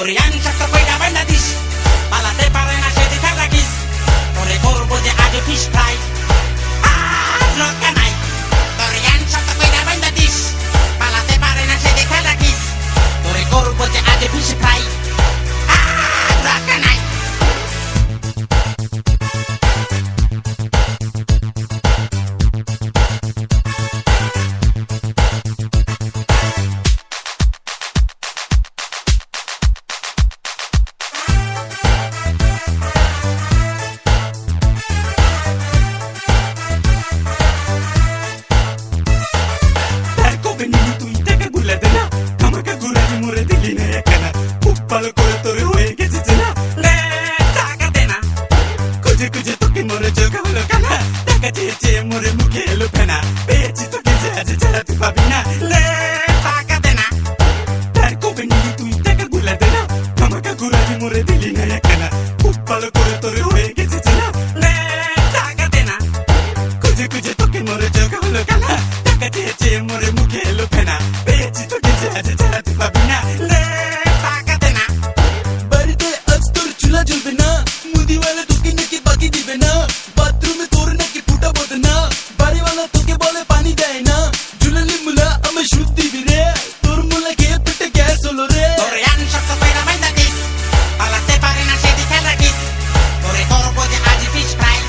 তোরে আমি শক্ত কইরা বাইন্ধা দিস, পালাতে পারে না সে দেখা রাখিস, তোরে করবো যে আজ ফিশ ফ্রাই, আর রক্ষা নাই। তোরে আমি শক্ত কইরা বাইন্ধা দিস, পালাতে পারে না সে দেখা রাখিস, তোরে করবো যে আজ ফিশ ফ্রাই, আর রক্ষা নাই। ভালো করে তোরে হয়ে গেছে চেনা, টাকা দে না, খুঁজে খুঁজে তোকে মরে চোখা হলো কানা, টাকা চেয়ে চেয়ে মরে মুখে এলো ফেনা, পেয়েছি তোকে যে আজ ছাড়া তুই পাবি না, টাকা দে না, তার কবে নিলি তুই টাকা গুলা দে না, আমাকে ঘুরালি মরে দিলি না একখানা, খুব ভালো করে তোরে হয়ে গেছে চেনা, টাকা দে না, খুঁজে খুঁজে তোকে মরে চোখা হলো কানা, টাকা চেয়ে চেয়ে মরে মুখে এলো ফেনা, পেয়েছি তোকে যে আজ ছাড়া তুই পাবি না, টাকা দে না। বাড়িতে আজ তোর চুলা জ্বলবে না, মুদিওয়ালা তোকে নাকি বাকি দিবে না, বাথরুমে তোর নাকি ফুটা বোধ না, বাড়িওয়ালা তোকে বলে পানি দেয় না, ঝুলালি মুলা আমি সুদ দিবি রে, তোর মুলা খেয়ে পেটে গ্যাস হলো রে। তোরে আমি শক্ত কইরা বাইন্ধা দিস, পালাতে পারে না সে দেখা রাখিস, তোরে করবো যে আজ ফিশ ফ্রাই,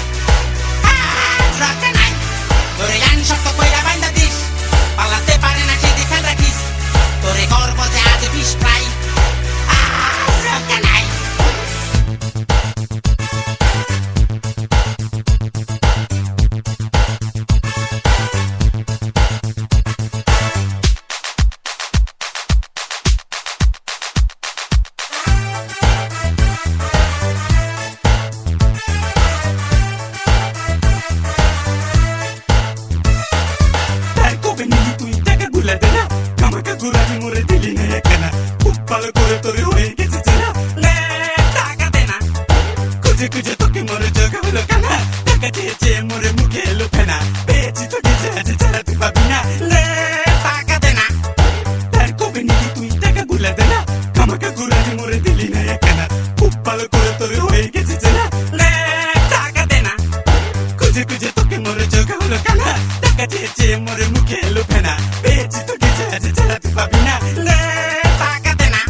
আর রক্ষা নাই। তোরে আমি শক্ত কইরা বাইন্ধা দিস, পালাতে পারে না সে দেখা রাখিস, তোরে করবো যে আজ ফিশ ফ্রাই, আর রক্ষা নাই। তার কবে নিলি তুই টাকা গুলা দে না, আমাকে ঘুরালি মরে দিলি না একখানা, খুব ভালো করে তোরে হয়ে গেছে চেনা, টাকা দে না, খুঁজে খুঁজে তোকে মরে চোখা হলো কানা, টাকা চেয়ে চেয়ে মরে মুখে এলো ফেনা, পেয়েছি তোকে যে আজ ছাড়া তুই পাবি না, টাকা দে না, তার কবে নিলি তুই টাকা গুলা দে না, আমাকে ঘুরালি মরে দিলি না একখানা, খুব ভালো করে তোরে হয়ে গেছে চেনা, টাকা দে না, খুঁজে খুঁজে তোকে মরে চোখা হলো কানা, টাকা চেয়ে চেয়ে মরে মুখে এলো ফেনা, পেয়েছি তোকে যে আজ ছাড়া তুই পাবি না, টাকা দে না।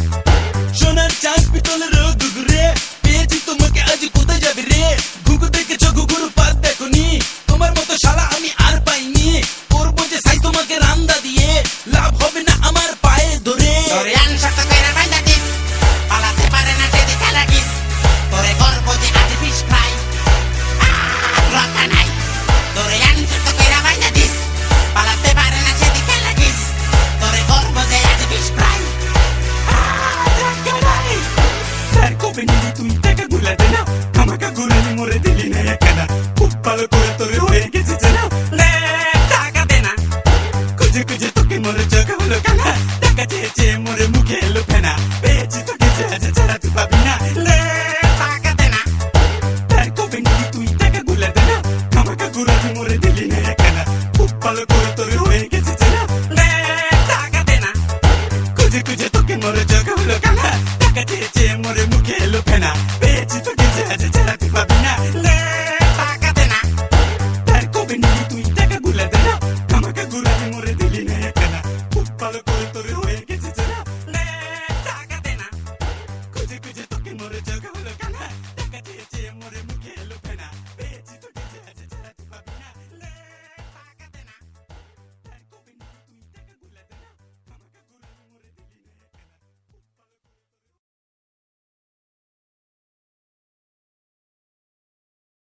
সোনার চাঁদ পিতলের ঘুঘুরে, পেয়েছি তোমাকে আজ কোথায় যাবে রে, ঘুঘু দেখেছ ঘুঘুর পাত দেখনি, তোমার মতো শালা আমি আর পাইনি, করবো যে সাই তোমাকে রান্দা দিয়ে, লাভ হবে না আমার পায়ে ধরে। তোরে আমি শক্ত কইরা বাইন্ধা দিস, পালাতে পারে না সে দেখা রাখিস, তোরে করবো যে আজ ফিশ ফ্রাই, আর রক্ষা নাই। তোরে আমি শক্ত কইরা বাইন্ধা দিস, পালাতে পারে না সে দেখা রাখিস, তোরে করবো যে আজ ফিশ ফ্রাই, আর রক্ষা নাই। তার কবে নিলি তুই টাকা গুলা দে না, আমাকে ঘুরালি মরে দিলি না একখানা, খুব ভালো করে তোরে হয়ে গেছে চেনা, টাকা দে না, খুঁজে খুঁজে তোকে মরে চোখা হলো কানা, টাকা চেয়ে চেয়ে মরে মুখে এলো ফেনা, পেয়েছি তোকে যে আজ ছাড়া তুই পাবি না, টাকা দে না, তার কবে নিলি তুই টাকা গুলা দে না, আমাকে ঘুরালি মরে দিলি না একখানা, খুব ভালো করে তোরে হয়ে গেছে চেনা, টাকা দে না, খুঁজে খুঁজে তোকে মরে চোখা হলো কানা, টাকা চেয়ে চেয়ে মরে মুখে এলো ফেনা,